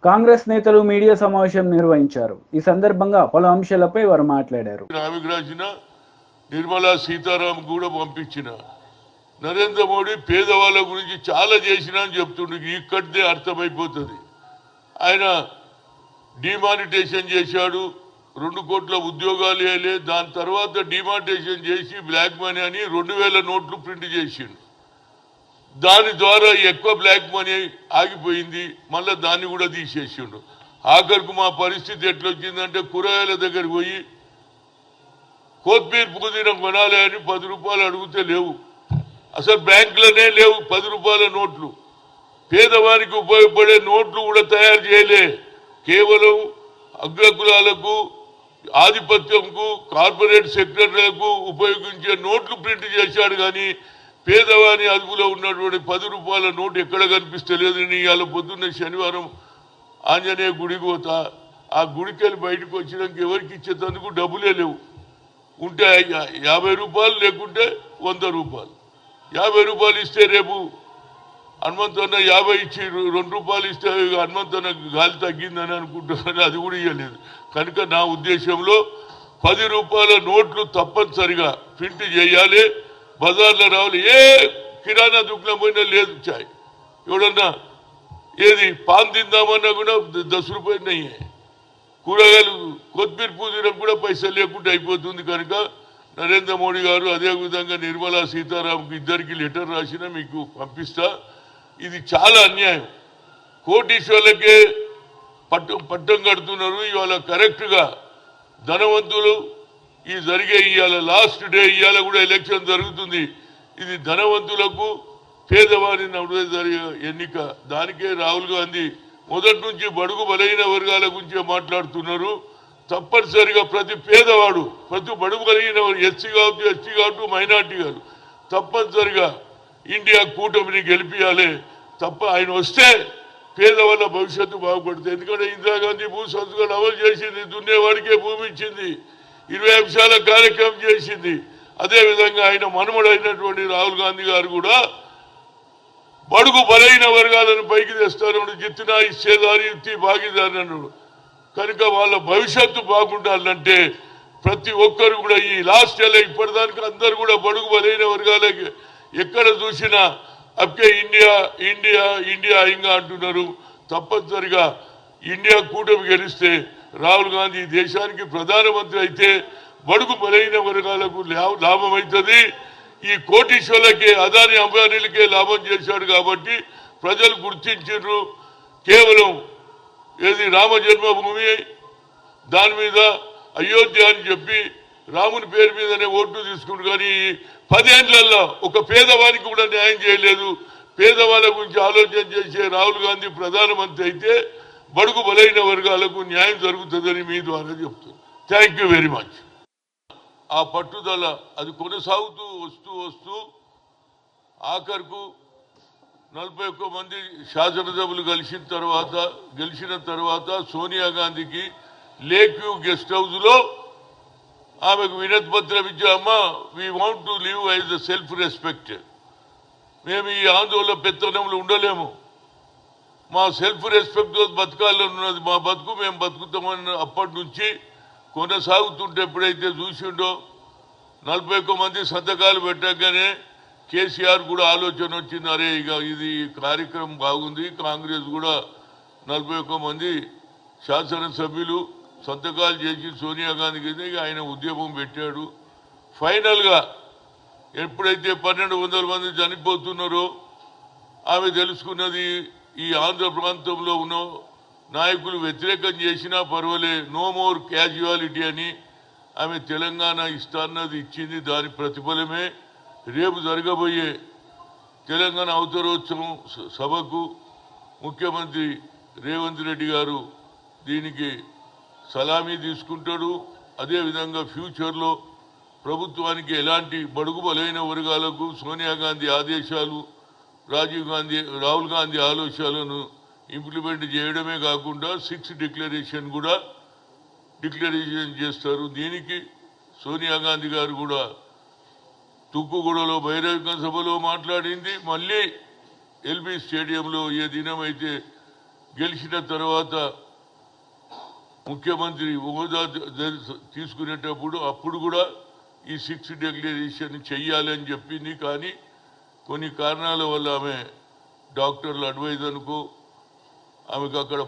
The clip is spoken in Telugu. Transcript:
కాంగ్రెస్ నేతలు మీడియా సమావేశం నిర్వహించారు. ఈ సందర్భంగా పలు అంశాలపై వారు మాట్లాడారు. నిర్మలా సీతారాం కూడా పంపించిన నరేంద్ర మోడీ పేదవాళ్ళ గురించి చాలా చేసినా అని చెప్తుండే. ఇక్కడిదే అర్థమైపోతుంది. ఆయన డిమానిటేషన్ చేశాడు, 2 కోట్ల ఉద్యోగాలు వేయలే. దాని తర్వాత డిమానిటేషన్ చేసి బ్లాక్ మనీ అని 2000 నోట్లు ప్రింట్ చేసిండు. దాని ద్వారా ఎక్కువ బ్లాక్ మనీ ఆగిపోయింది. మళ్ళీ దాన్ని కూడా తీసేసిండు. ఆఖరికి మా పరిస్థితి ఎట్లొచ్చిందంటే కూరగాయల దగ్గరికి పోయి కొత్తిమీర పుదీనా కొనాలి అని 10 రూపాయలు అడిగితే లేవు. అసలు బ్యాంకులోనే లేవు 10 రూపాయల నోట్లు. పేదవానికి ఉపయోగపడే నోట్లు కూడా తయారు చేయలే. కేవలం అగ్రకులాలకు, ఆధిపత్యంకు, కార్పొరేట్ సెక్టర్లకు ఉపయోగించే నోట్లు ప్రింట్ చేశాడు. కానీ పేదవాని అదుపులో ఉన్నటువంటి 10 రూపాయల నోటు ఎక్కడ కనిపిస్తలేదు. ఇవాళ పొద్దున్న శనివారం ఆంజనేయ గుడికి పోతా. ఆ గుడికి వెళ్ళి బయటకు వచ్చినాక ఎవరికి ఇచ్చేందుకు డబ్బులే లేవు. ఉంటే 50 రూపాయలు, లేకుంటే 100 రూపాయలు. 50 రూపాయలు ఇస్తే రేపు హనుమంతన్న 50 ఇచ్చి 2 రూపాయలు ఇస్తే హనుమంతన్న గాలి తగ్గిందని అనుకుంటున్నాను. అది కూడా ఇవ్వలేదు. కనుక నా ఉద్దేశంలో 10 రూపాయల నోట్లు తప్పనిసరిగా ప్రింట్ చేయాలి. బజార్లో రావాలి. ఏ కిరాణా దుకాణం పోయినా లేదు. చాయ్ ఎవడన్నా ఏది పాన్ తిందామన్నా కూడా 10 రూపాయలు అయ్యాయి. కూరగాయలు, కొత్తిమీర పుదీనం కూడా పైసలు లేకుండా అయిపోతుంది. కనుక నరేంద్ర మోడీ గారు అదేవిధంగా నిర్మలా సీతారాంకు ఇద్దరికి లెటర్ రాసినా మీకు పంపిస్తా. ఇది చాలా అన్యాయం. కోటీశ్వర్లకే పట్టం కడుతున్నారు. ఇవాళ కరెక్ట్గా ధనవంతులు ఈ జరిగే ఇవాళ లాస్ట్ డే, ఇవాళ కూడా ఎలక్షన్ జరుగుతుంది. ఇది ధనవంతులకు పేదవారి నడువే జరిగే ఎన్నిక. దానికే రాహుల్ గాంధీ మొదటి నుంచి బడుగు బలైన వర్గాల గురించే మాట్లాడుతున్నారు. తప్పనిసరిగా ప్రతి పేదవాడు, ప్రతి బడుగు కలిగిన ఎస్సీ కావచ్చు, ఎస్టీ కావచ్చు, మైనార్టీ గారు తప్పనిసరిగా ఇండియా కూటమిని గెలిపియాలి. తప్ప ఆయన వస్తే పేదవాళ్ళ భవిష్యత్తు బాగుపడుతుంది. ఎందుకంటే ఇందిరాగాంధీ భూ సంస్కరణ అమలు చేసింది, దున్నేవాడికే భూమి ఇచ్చింది, 20 అంశాల కార్యక్రమం చేసింది. అదేవిధంగా ఆయన మనుమడైనటువంటి రాహుల్ గాంధీ గారు కూడా బడుగు బలైన వర్గాలను పైకి తెస్తారు. జిత్తునా ఇచ్చేదారి యుక్తి భాగీదారి అన్నాడు. కనుక వాళ్ళ భవిష్యత్తు బాగుండాలంటే ప్రతి ఒక్కరు కూడా ఈ లాస్ట్ ఎలా ఇప్పటిదానికి అందరూ కూడా బడుగు బలైన వర్గాలకి ఎక్కడ చూసినా అప్కే ఇండియా ఇండియా ఇండియా ఇంకా అంటున్నారు. తప్పనిసరిగా ఇండియా కూటమి గెలిస్తే రాహుల్ గాంధీ దేశానికి ప్రధానమంత్రి అయితే బడుగు బలైన వర్గాలకు లాభం అవుతుంది. ఈ కోటీశ్వర్లకే, అదాని అంబానీలకే లాభం చేశాడు. కాబట్టి ప్రజలు గుర్తించారు. కేవలం ఏది రామ జన్మభూమి దాని మీద అయోధ్య అని చెప్పి రాముని పేరు మీదనే ఓట్లు తీసుకుంటు. కానీ 10 ఏళ్లలో ఒక పేదవానికి కూడా న్యాయం చేయలేదు. పేదవాళ్ళ గురించి ఆలోచన చేసే రాహుల్ గాంధీ ప్రధానమంత్రి అయితే బడుగు బలైన వర్గాలకు న్యాయం జరుగుతుందని మీ ద్వారా చెప్తుంది. Thank you very much. ఆ పట్టుదల అది కొనసాగుతూ వస్తూ ఆఖరుకు 41 మంది శాసనసభ్యులు గెలిచిన తర్వాత సోనియా గాంధీకి లేక్ వ్యూ గెస్ట్ హౌస్లో ఆమెకు వినతి పత్రం ఇచ్చామా, we want to live as the self respect. మేము ఈ ఆందోళన పెత్తనంలో ఉండలేము, మా సెల్ఫ్ రెస్పెక్ట్ బతకాలని ఉన్నది, మా బతుకు మేము బతుకుతామని అప్పటి నుంచి కొనసాగుతుంటే ఎప్పుడైతే చూసిండో 41 మంది సంతకాలు పెట్టగానే కేసీఆర్ కూడా ఆలోచన వచ్చింది. అరే ఇక ఇది కార్యక్రమం బాగుంది, కాంగ్రెస్ కూడా 41 మంది శాసనసభ్యులు సంతకాలు చేసి సోనియా గాంధీకి ఆయన ఉద్యమం పెట్టాడు. ఫైనల్గా ఎప్పుడైతే 1200 మంది చనిపోతున్నారో ఆమె తెలుసుకున్నది ఈ ఆంధ్ర ప్రాంతంలో ఉన్న నాయకులు వ్యతిరేకం చేసినా పర్వాలే, నో మోర్ క్యాజువాలిటీ అని ఆమె తెలంగాణ ఇస్తాన్నది ఇచ్చింది. దాని ప్రతిఫలమే రేపు జరగబోయే తెలంగాణ అవతరోత్సవం సభకు ముఖ్యమంత్రి రేవంత్ రెడ్డి గారు దీనికి సలామీ తీసుకుంటాడు. అదేవిధంగా ఫ్యూచర్లో ప్రభుత్వానికి ఎలాంటి బడుగు బలైన వర్గాలకు సోనియా గాంధీ ఆదేశాలు, రాహుల్ గాంధీ ఆలోచనలను ఇంప్లిమెంట్ చేయడమే కాకుండా 6 డిక్లరేషన్ కూడా చేస్తారు. దీనికి సోనియా గాంధీ గారు కూడా తుక్కుగూడలో బహిరంగ సభలో మాట్లాడింది. మళ్ళీ ఎల్బీ స్టేడియంలో ఏ దినమైతే గెలిచిన తర్వాత ముఖ్యమంత్రి హోదా తీసుకునేటప్పుడు అప్పుడు కూడా ఈ 6 డిక్లరేషన్ చెయ్యాలి అని చెప్పింది. కానీ కొన్ని కారణాల వల్ల ఆమె డాక్టర్ల అడ్వైజ్ అనుకో ఆమెకు అక్కడ